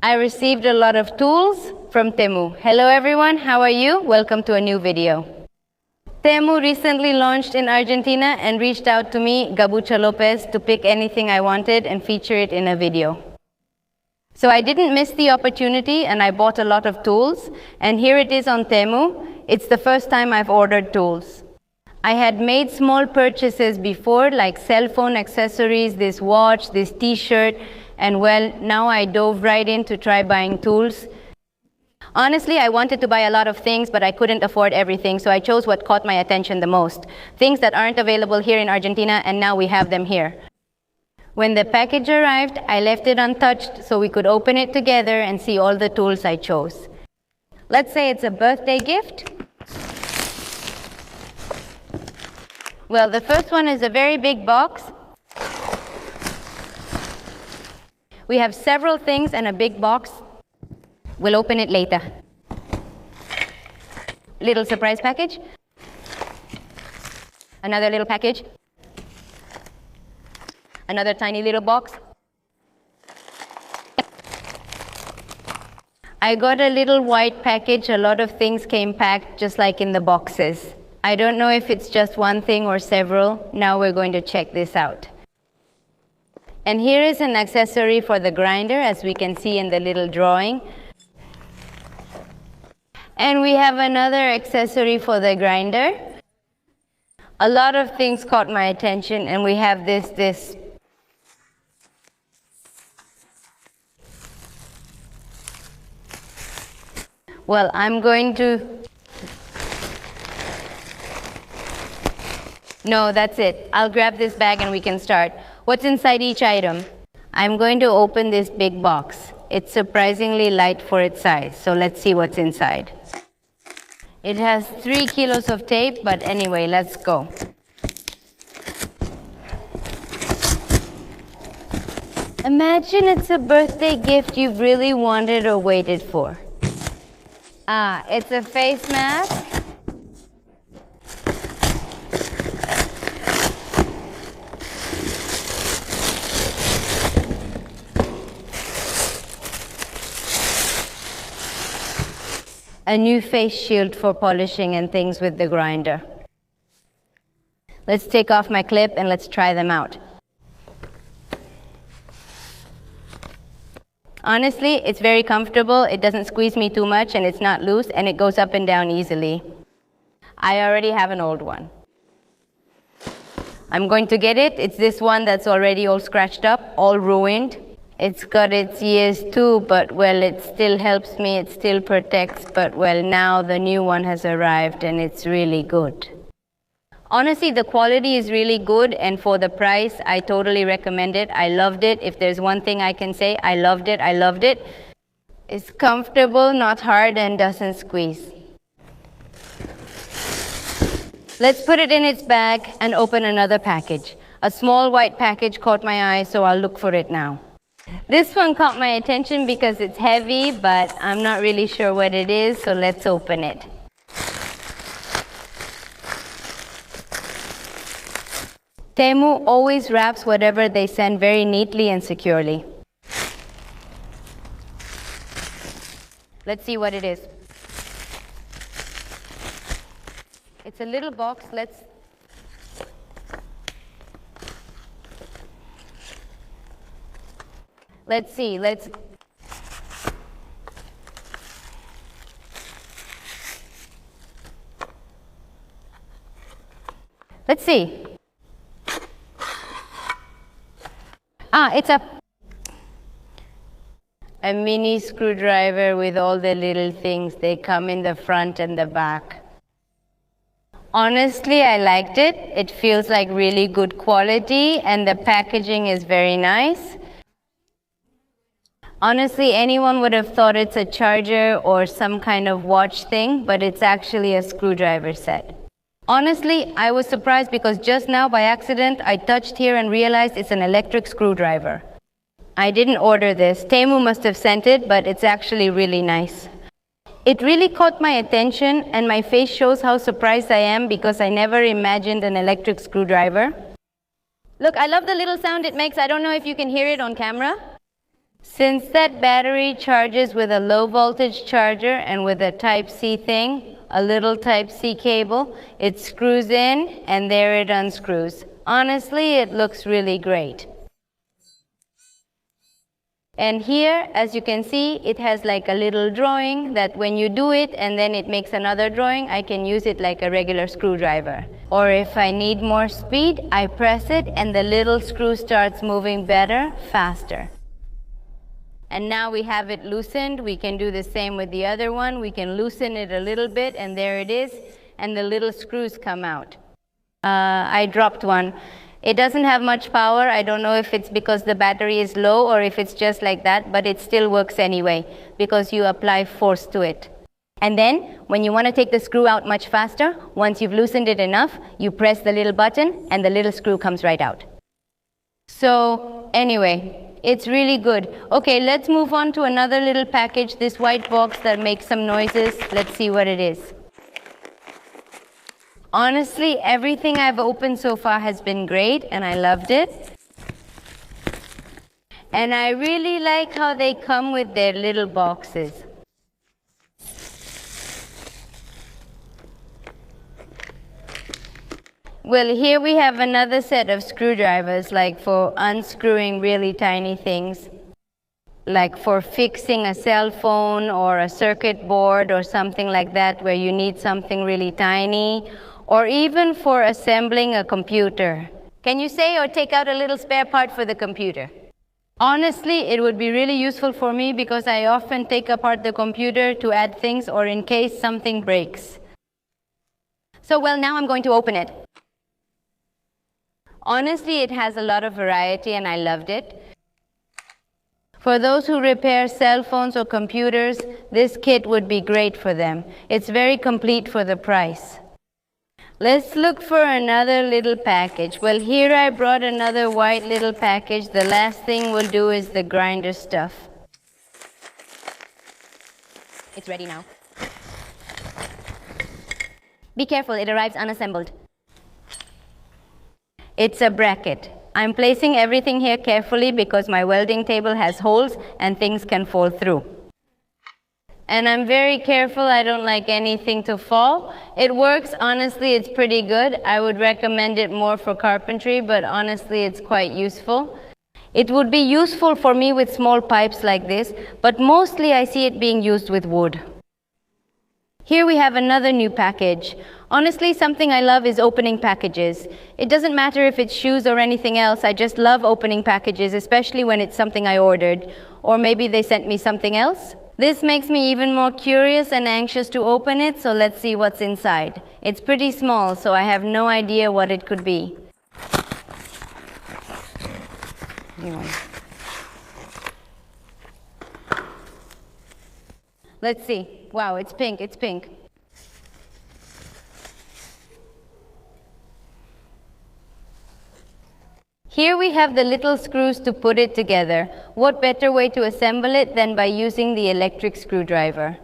I received a lot of tools from Temu. Hello everyone, how are you? Welcome to a new video. Temu recently launched in Argentina and reached out to me, Gabucha Lopez, to pick anything I wanted and feature it in a video. So I didn't miss the opportunity and I bought a lot of tools, and here it is on Temu. It's the first time I've ordered tools. I had made small purchases before, like cell phone accessories, this watch, this t-shirt, and well, now I dove right in to try buying tools. Honestly, I wanted to buy a lot of things, but I couldn't afford everything, so I chose what caught my attention the most. Things that aren't available here in Argentina, and now we have them here. When the package arrived, I left it untouched so we could open it together and see all the tools I chose. Let's say it's a birthday gift. Well, the first one is a very big box. We have several things and a big box. We'll open it later. Little surprise package. Another little package. Another tiny little box. I got a little white package. A lot of things came packed just like in the boxes. I don't know if it's just one thing or several. Now we're going to check this out. And here is an accessory for the grinder, as we can see in the little drawing. And we have another accessory for the grinder. A lot of things caught my attention, and we have this. Well, I'm going to... No, that's it. I'll grab this bag and we can start. What's inside each item? I'm going to open this big box. It's surprisingly light for its size, so let's see what's inside. It has 3 kilos of tape, but anyway, let's go. Imagine it's a birthday gift you've really wanted or waited for. It's a face mask. A new face shield for polishing and things with the grinder. Let's take off my clip and let's try them out. Honestly, it's very comfortable. It doesn't squeeze me too much and it's not loose and it goes up and down easily. I already have an old one. I'm going to get it. It's this one that's already all scratched up, all ruined. It's got its years too, but well, it still helps me, it still protects, but well, now the new one has arrived and it's really good. Honestly, the quality is really good, and for the price, I totally recommend it. I loved it. If there's one thing I can say, I loved it, I loved it. It's comfortable, not hard, and doesn't squeeze. Let's put it in its bag and open another package. A small white package caught my eye, so I'll look for it now. This one caught my attention because it's heavy, but I'm not really sure what it is, so let's open it. Temu always wraps whatever they send very neatly and securely. Let's see what it is. It's a little box. Let's see, let's see. It's a mini screwdriver with all the little things. They come in the front and the back. Honestly, I liked it. It feels like really good quality and the packaging is very nice. Honestly, anyone would have thought it's a charger or some kind of watch thing, but it's actually a screwdriver set. Honestly, I was surprised because just now by accident, I touched here and realized it's an electric screwdriver. I didn't order this. Temu must have sent it, but it's actually really nice. It really caught my attention and my face shows how surprised I am because I never imagined an electric screwdriver. Look, I love the little sound it makes. I don't know if you can hear it on camera. Since that battery charges with a low voltage charger and with a Type-C thing, a little Type-C cable, it screws in and there it unscrews. Honestly, it looks really great. And here, as you can see, it has like a little drawing that when you do it and then it makes another drawing, I can use it like a regular screwdriver. Or if I need more speed, I press it and the little screw starts moving better, faster. And now we have it loosened. We can do the same with the other one. We can loosen it a little bit and there it is, and the little screws come out. I dropped one. It doesn't have much power. I don't know if it's because the battery is low or if it's just like that, but it still works anyway because you apply force to it. And then when you want to take the screw out much faster, once you've loosened it enough, you press the little button and the little screw comes right out. So anyway, it's really good. Okay, let's move on to another little package, this white box that makes some noises. Let's see what it is. Honestly, everything I've opened so far has been great and I loved it. And I really like how they come with their little boxes. Well, here we have another set of screwdrivers, like for unscrewing really tiny things, like for fixing a cell phone or a circuit board or something like that where you need something really tiny, or even for assembling a computer. Can you say or take out a little spare part for the computer? Honestly, it would be really useful for me because I often take apart the computer to add things or in case something breaks. So, well, now I'm going to open it. Honestly, it has a lot of variety and I loved it. For those who repair cell phones or computers, this kit would be great for them. It's very complete for the price. Let's look for another little package. Well, here I brought another white little package. The last thing we'll do is the grinder stuff. It's ready now. Be careful, it arrives unassembled. It's a bracket. I'm placing everything here carefully because my welding table has holes and things can fall through. And I'm very careful, I don't like anything to fall. It works, honestly, it's pretty good. I would recommend it more for carpentry, but honestly, it's quite useful. It would be useful for me with small pipes like this, but mostly I see it being used with wood. Here we have another new package. Honestly, something I love is opening packages. It doesn't matter if it's shoes or anything else, I just love opening packages, especially when it's something I ordered. Or maybe they sent me something else. This makes me even more curious and anxious to open it, so let's see what's inside. It's pretty small, so I have no idea what it could be. Let's see. Wow, it's pink, it's pink. Here we have the little screws to put it together. What better way to assemble it than by using the electric screwdriver?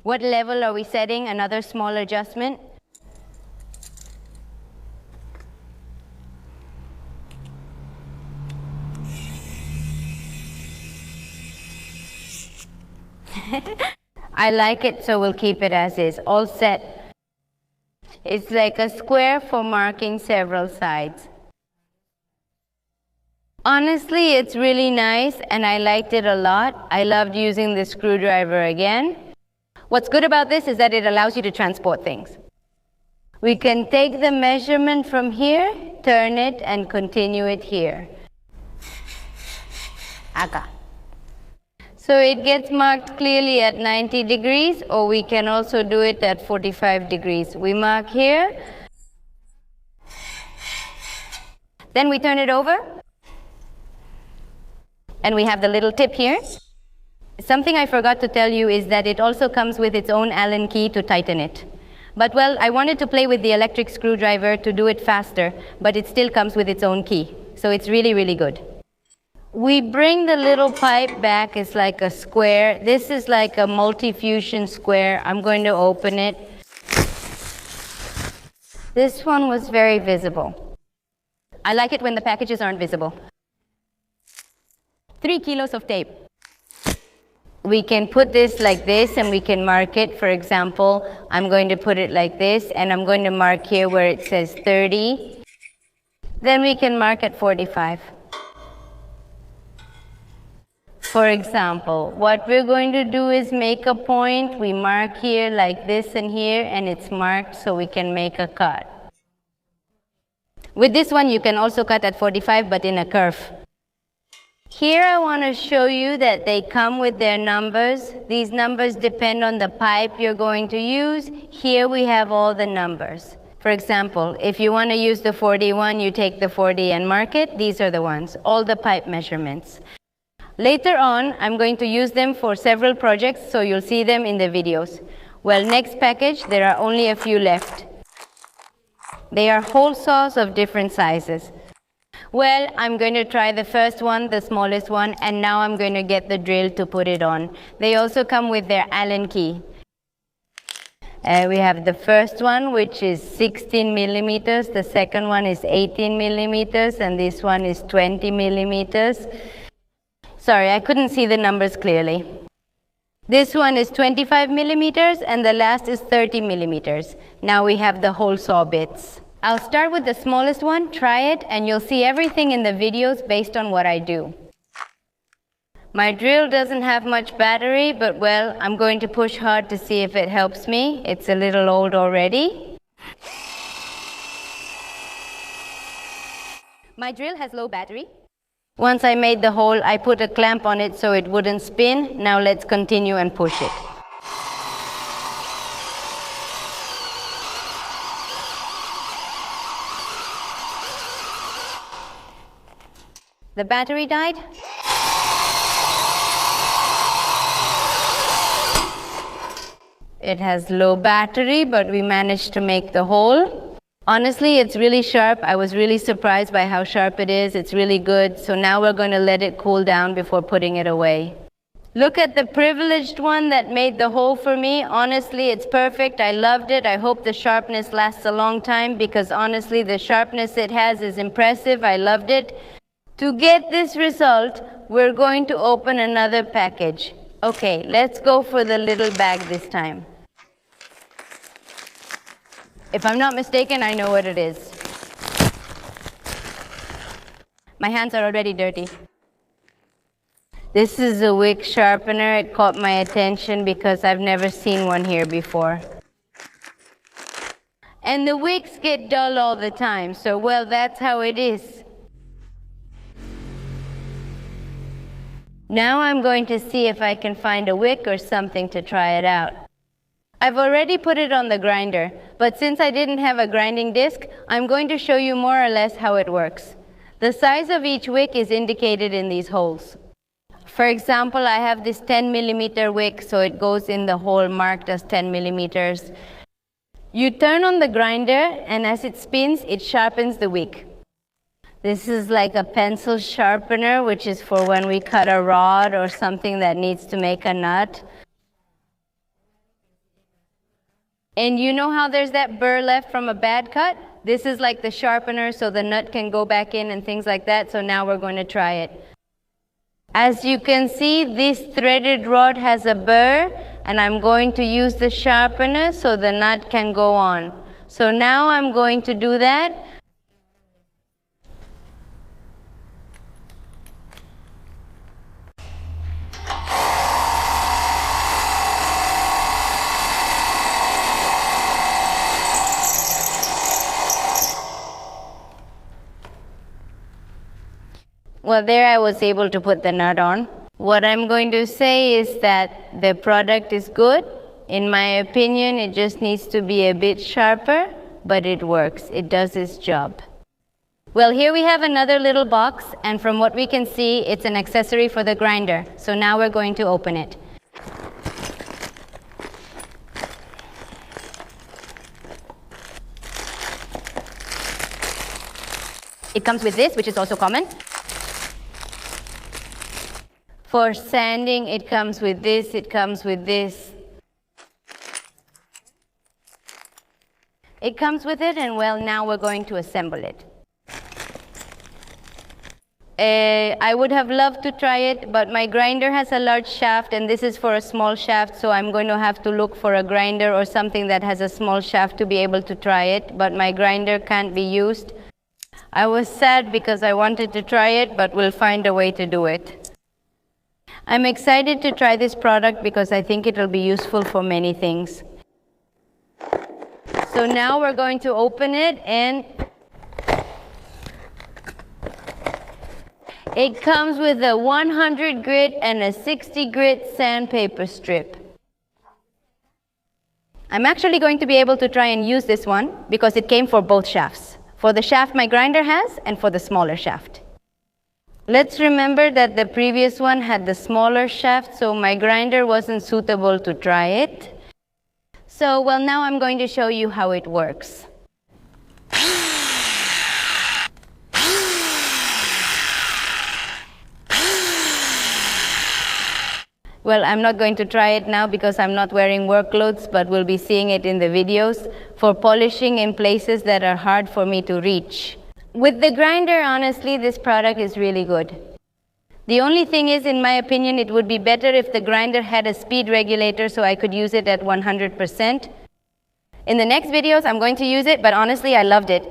What level are we setting? Another small adjustment. I like it, so we'll keep it as is. All set. It's like a square for marking several sides. Honestly, it's really nice and I liked it a lot. I loved using the screwdriver again. What's good about this is that it allows you to transport things. We can take the measurement from here, turn it, and continue it here. Aka. So it gets marked clearly at 90 degrees, or we can also do it at 45 degrees. We mark here, then we turn it over, and we have the little tip here. Something I forgot to tell you is that it also comes with its own Allen key to tighten it. But well, I wanted to play with the electric screwdriver to do it faster, but it still comes with its own key. So it's really, really good. We bring the little pipe back. It's like a square. This is like a multi-fusion square. I'm going to open it. This one was very visible. I like it when the packages aren't visible. 3 kilos of tape. We can put this like this and we can mark it. For example, I'm going to put it like this and I'm going to mark here where it says 30. Then we can mark at 45. For example, what we're going to do is make a point. We mark here like this and here, and it's marked so we can make a cut. With this one, you can also cut at 45, but in a curve. Here I want to show you that they come with their numbers. These numbers depend on the pipe you're going to use. Here we have all the numbers. For example, if you want to use the 41, you take the 40 and mark it. These are the ones, all the pipe measurements. Later on, I'm going to use them for several projects, so you'll see them in the videos. Well, next package, there are only a few left. They are hole saws of different sizes. Well, I'm going to try the first one, the smallest one, and now I'm going to get the drill to put it on. They also come with their Allen key. We have the first one, which is 16 millimeters. The second one is 18 millimeters, and this one is 20 millimeters. Sorry, I couldn't see the numbers clearly. This one is 25 millimeters, and the last is 30 millimeters. Now we have the hole saw bits. I'll start with the smallest one, try it, and you'll see everything in the videos based on what I do. My drill doesn't have much battery, but well, I'm going to push hard to see if it helps me. It's a little old already. My drill has low battery. Once I made the hole, I put a clamp on it so it wouldn't spin. Now let's continue and push it. The battery died. It has low battery, but we managed to make the hole. Honestly, it's really sharp. I was really surprised by how sharp it is. It's really good. So now we're going to let it cool down before putting it away. Look at the privileged one that made the hole for me. Honestly, it's perfect. I loved it. I hope the sharpness lasts a long time because honestly, the sharpness it has is impressive. I loved it. To get this result, we're going to open another package. Okay, let's go for the little bag this time. If I'm not mistaken, I know what it is. My hands are already dirty. This is a wick sharpener. It caught my attention because I've never seen one here before. And the wicks get dull all the time, so well, that's how it is. Now I'm going to see if I can find a wick or something to try it out. I've already put it on the grinder, but since I didn't have a grinding disc, I'm going to show you more or less how it works. The size of each wick is indicated in these holes. For example, I have this 10 millimeter wick, so it goes in the hole marked as 10 millimeters. You turn on the grinder, and as it spins, it sharpens the wick. This is like a pencil sharpener, which is for when we cut a rod or something that needs to make a nut. And you know how there's that burr left from a bad cut? This is like the sharpener so the nut can go back in and things like that. So now we're going to try it. As you can see, this threaded rod has a burr, and I'm going to use the sharpener so the nut can go on. So now I'm going to do that. Well, there I was able to put the nut on. What I'm going to say is that the product is good. In my opinion, it just needs to be a bit sharper, but it works. It does its job. Well, here we have another little box, and from what we can see, it's an accessory for the grinder. So now we're going to open it. It comes with this, which is also common. For sanding, it comes with this, it comes with this. It comes with it, and well, now we're going to assemble it. I would have loved to try it, but my grinder has a large shaft and this is for a small shaft, so I'm going to have to look for a grinder or something that has a small shaft to be able to try it, but my grinder can't be used. I was sad because I wanted to try it, but we'll find a way to do it. I'm excited to try this product because I think it'll be useful for many things. So now we're going to open it, and it comes with a 100 grit and a 60 grit sandpaper strip. I'm actually going to be able to try and use this one because it came for both shafts. For the shaft my grinder has and for the smaller shaft. Let's remember that the previous one had the smaller shaft, so my grinder wasn't suitable to try it. So, well, now I'm going to show you how it works. Well, I'm not going to try it now because I'm not wearing work clothes, but we'll be seeing it in the videos for polishing in places that are hard for me to reach. With the grinder, honestly, this product is really good. The only thing is, in my opinion, it would be better if the grinder had a speed regulator so I could use it at 100%. In the next videos, I'm going to use it, but honestly, I loved it.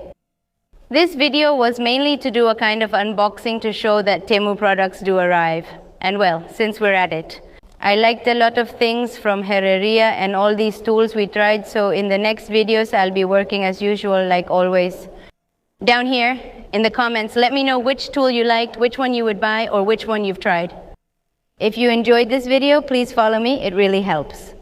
This video was mainly to do a kind of unboxing to show that Temu products do arrive. And well, since we're at it, I liked a lot of things from Herreria and all these tools we tried, so in the next videos I'll be working as usual, like always. Down here in the comments, let me know which tool you liked, which one you would buy, or which one you've tried. If you enjoyed this video, please follow me, it really helps.